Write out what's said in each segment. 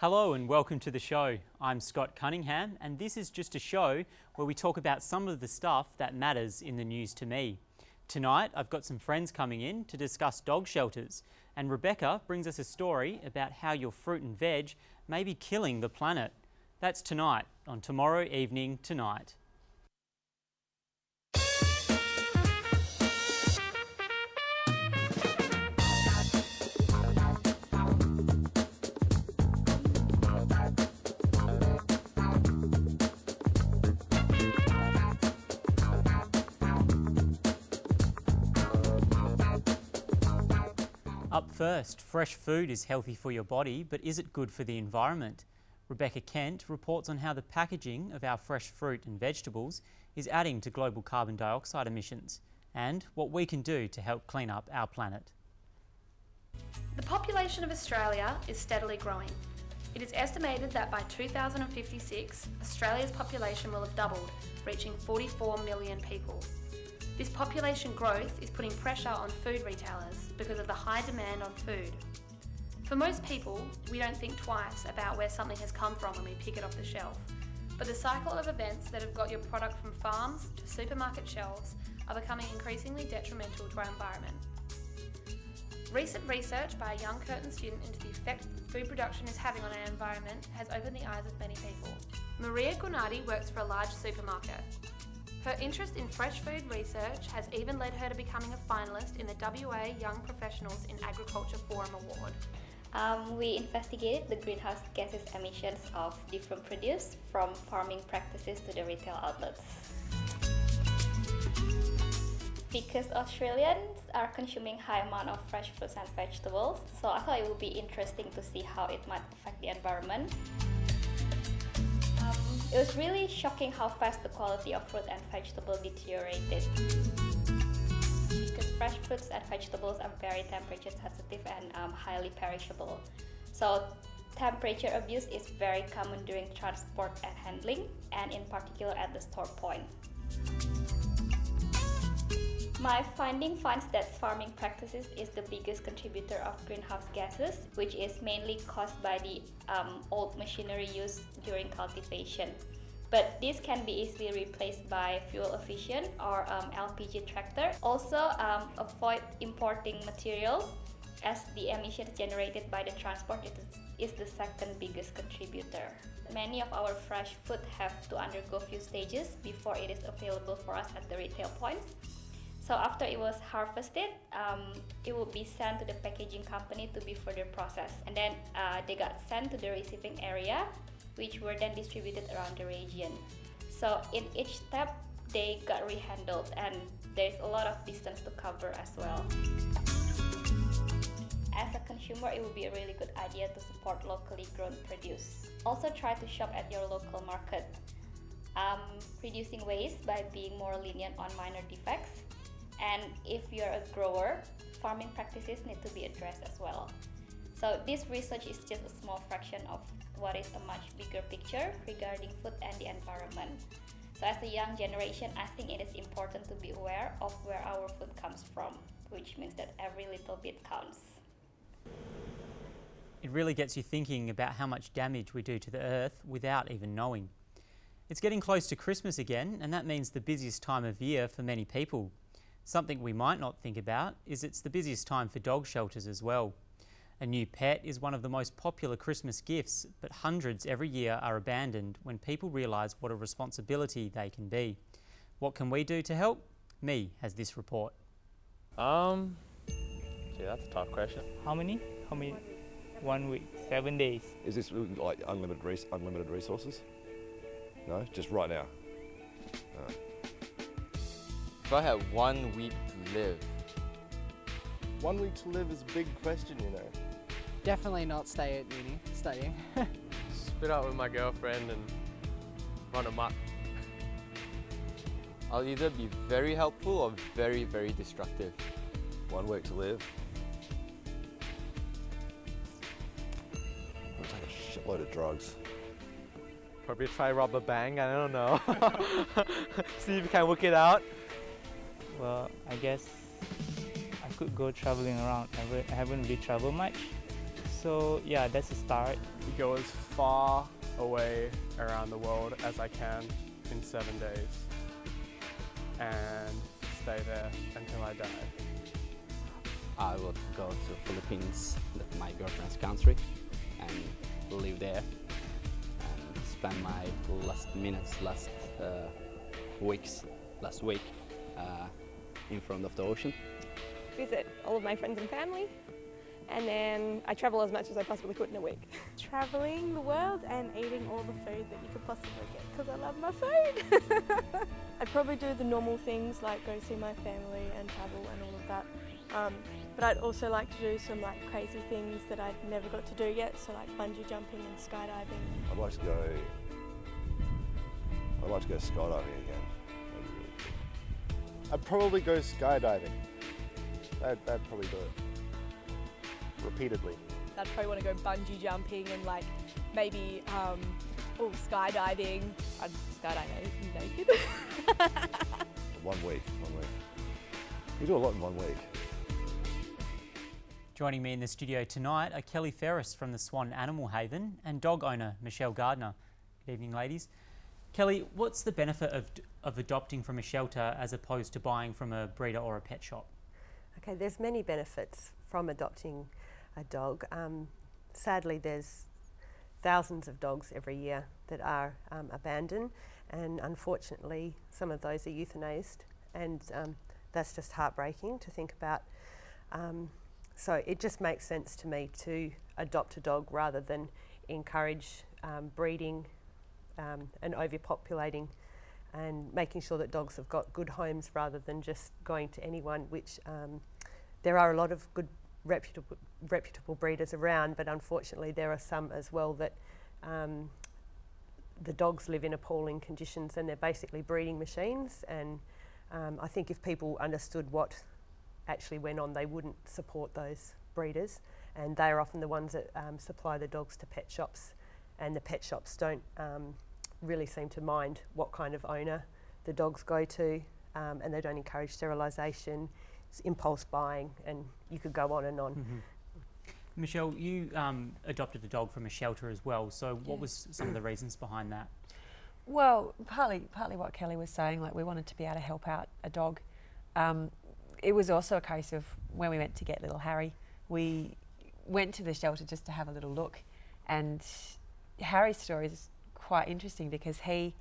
Hello and welcome to the show. I'm Scott Cunningham and this is just a show where we talk about some of the stuff that matters in the news to me. Tonight I've got some friends coming in to discuss dog shelters, and Rebecca brings us a story about how your fruit and veg may be killing the planet. That's tonight on Tomorrow Evening Tonight. Up first, fresh food is healthy for your body, but is it good for the environment? Rebecca Kent reports on how the packaging of our fresh fruit and vegetables is adding to global carbon dioxide emissions, and what we can do to help clean up our planet. The population of Australia is steadily growing. It is estimated that by 2056, Australia's population will have doubled, reaching 44 million people. This population growth is putting pressure on food retailers because of the high demand on food. For most people, we don't think twice about where something has come from when we pick it off the shelf. But the cycle of events that have got your product from farms to supermarket shelves are becoming increasingly detrimental to our environment. Recent research by a young Curtin student into the effect food production is having on our environment has opened the eyes of many people. Maria Gurnardi works for a large supermarket. Her interest in fresh food research has even led her to becoming a finalist in the WA Young Professionals in Agriculture Forum Award. We investigated the greenhouse gases emissions of different produce, from farming practices to the retail outlets. Because Australians are consuming high amount of fresh fruits and vegetables, so I thought it would be interesting to see how it might affect the environment. It was really shocking how fast the quality of fruit and vegetable deteriorated. Because fresh fruits and vegetables are very temperature sensitive and highly perishable. So temperature abuse is very common during transport and handling, and in particular at the store point. My finding finds that farming practices is the biggest contributor of greenhouse gases, which is mainly caused by the old machinery used during cultivation. But this can be easily replaced by fuel-efficient or LPG tractor. Also, avoid importing materials, as the emissions generated by the transport is the second biggest contributor. Many of our fresh food have to undergo few stages before it is available for us at the retail points. So after it was harvested, it will be sent to the packaging company to be further processed. And then they got sent to the receiving area, which were then distributed around the region. So in each step, they got rehandled, and there's a lot of distance to cover as well. As a consumer, it would be a really good idea to support locally grown produce. Also try to shop at your local market. Reducing waste by being more lenient on minor defects. And if you're a grower, farming practices need to be addressed as well. So this research is just a small fraction of what is a much bigger picture regarding food and the environment. So as a young generation, I think it is important to be aware of where our food comes from, which means that every little bit counts. It really gets you thinking about how much damage we do to the earth without even knowing. It's getting close to Christmas again, and that means the busiest time of year for many people. Something we might not think about is it's the busiest time for dog shelters as well. A new pet is one of the most popular Christmas gifts, but hundreds every year are abandoned when people realise what a responsibility they can be. What can we do to help? Me has this report. Gee, that's a tough question. How many? 1 week, 7 days. Is this like unlimited resources? No, just right now. If I had 1 week to live. 1 week to live is a big question, you know. Definitely not stay at uni, studying. Split up with my girlfriend and run amok. I'll either be very helpful or very, very destructive. 1 week to live. I'll take a shitload of drugs. Probably try rob a bank, I don't know. See if you can work it out. Well, I guess I could go traveling around. I haven't really traveled much, So yeah, that's a start. Go as far away around the world as I can in 7 days and stay there until I die. I would go to Philippines, that's my girlfriend's country, and live there and spend my last week in front of the ocean. Visit all of my friends and family, and then I travel as much as I possibly could in a week. Travelling the world and eating all the food that you could possibly get, because I love my food. I'd probably do the normal things like go see my family and travel and all of that. But I'd also like to do some like crazy things that I'd never got to do yet, so like bungee jumping and skydiving. I'd like to go skydiving again. That'd be really cool. I'd probably go skydiving. That'd probably do it. Repeatedly. I'd probably want to go bungee jumping and like maybe skydiving. I'd skydive naked. 1 week. You do a lot in 1 week. Joining me in the studio tonight are Kelly Ferris from the Swan Animal Haven and dog owner Michelle Gardner. Good evening, ladies. Kelly, what's the benefit of adopting from a shelter as opposed to buying from a breeder or a pet shop? Okay, there's many benefits from adopting a dog. Sadly, there's thousands of dogs every year that are abandoned, and unfortunately some of those are euthanized, and that's just heartbreaking to think about. So it just makes sense to me to adopt a dog rather than encourage breeding and overpopulating, and making sure that dogs have got good homes rather than just going to anyone, which there are a lot of good reputable breeders around, but unfortunately there are some as well that the dogs live in appalling conditions and they're basically breeding machines, and I think if people understood what actually went on, they wouldn't support those breeders, and they're often the ones that supply the dogs to pet shops, and the pet shops don't really seem to mind what kind of owner the dogs go to, and they don't encourage sterilisation, impulse buying, and you could go on and on. Mm-hmm. Michelle, you adopted a dog from a shelter as well, so what was some of the reasons behind that? Well, partly what Kelly was saying, like we wanted to be able to help out a dog. It was also a case of when we went to get little Harry, we went to the shelter just to have a little look, and Harry's story is quite interesting because he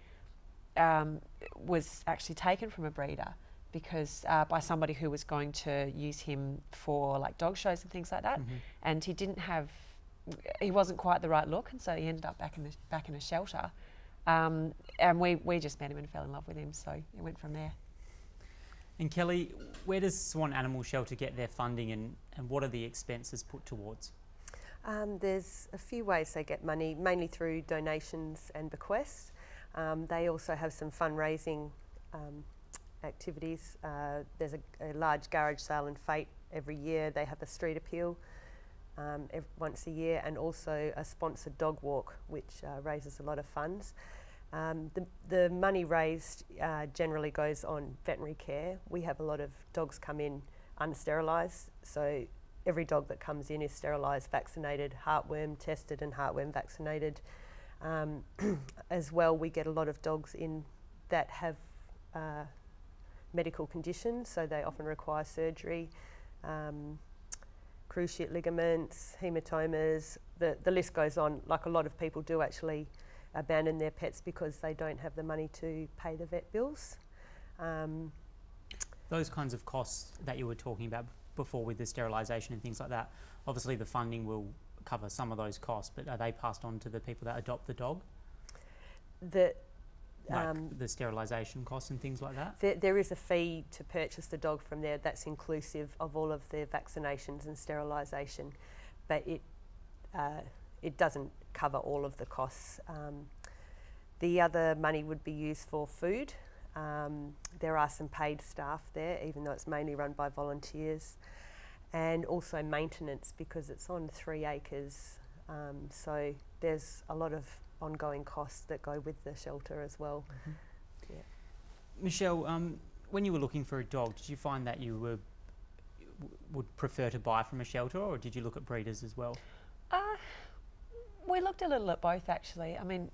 was actually taken from a breeder because by somebody who was going to use him for like dog shows and things like that, and he wasn't quite the right look, and so he ended up back in a shelter, and we just met him and fell in love with him, so it went from there. And Kelly, where does Swan Animal Shelter get their funding, and what are the expenses put towards? There's a few ways they get money, mainly through donations and bequests. They also have some fundraising activities. There's a large garage sale and fete every year. They have a street appeal once a year, and also a sponsored dog walk, which raises a lot of funds. The money raised generally goes on veterinary care. We have a lot of dogs come in unsterilised, so every dog that comes in is sterilised, vaccinated, heartworm tested and heartworm vaccinated. As well, we get a lot of dogs in that have medical conditions, so they often require surgery, cruciate ligaments, hematomas, the list goes on. Like a lot of people do actually abandon their pets because they don't have the money to pay the vet bills. Those kinds of costs that you were talking about before with the sterilisation and things like that, obviously the funding will cover some of those costs, but are they passed on to the people that adopt the dog? Like the sterilisation costs and things like that? There is a fee to purchase the dog from there that's inclusive of all of their vaccinations and sterilisation, but it doesn't cover all of the costs. The other money would be used for food. There are some paid staff there, even though it's mainly run by volunteers, and also maintenance because it's on 3 acres. So there's a lot of ongoing costs that go with the shelter as well. Yeah. Michelle, when you were looking for a dog, did you find that you would prefer to buy from a shelter, or did you look at breeders as well? We looked a little at both actually. I mean,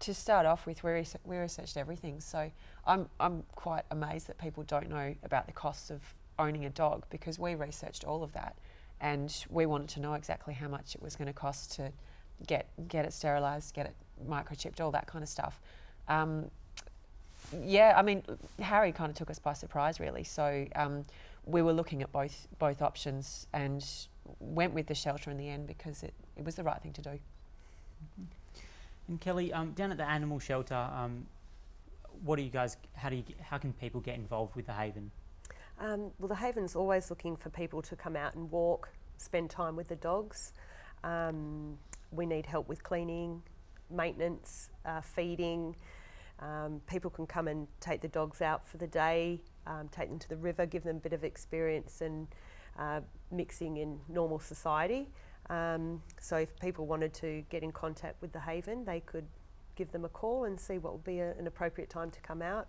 to start off with, we researched everything. So I'm quite amazed that people don't know about the costs of owning a dog, because we researched all of that, and we wanted to know exactly how much it was going to cost to get it sterilised, get it microchipped, all that kind of stuff. Yeah, I mean, Harry kind of took us by surprise, really. So we were looking at both options and went with the shelter in the end because it was the right thing to do. Mm-hmm. And Kelly, down at the animal shelter, what do you guys? How can people get involved with the Haven? Well, the Haven's always looking for people to come out and walk, spend time with the dogs. We need help with cleaning, maintenance, feeding. People can come and take the dogs out for the day, take them to the river, give them a bit of experience and mixing in normal society. So if people wanted to get in contact with the Haven, they could give them a call and see what would be an appropriate time to come out,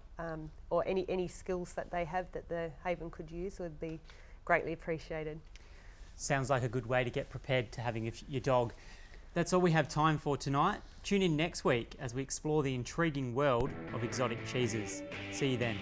or any skills that they have that the Haven could use would be greatly appreciated. Sounds like a good way to get prepared to having your dog. That's all we have time for tonight. Tune in next week as we explore the intriguing world of exotic cheeses. See you then.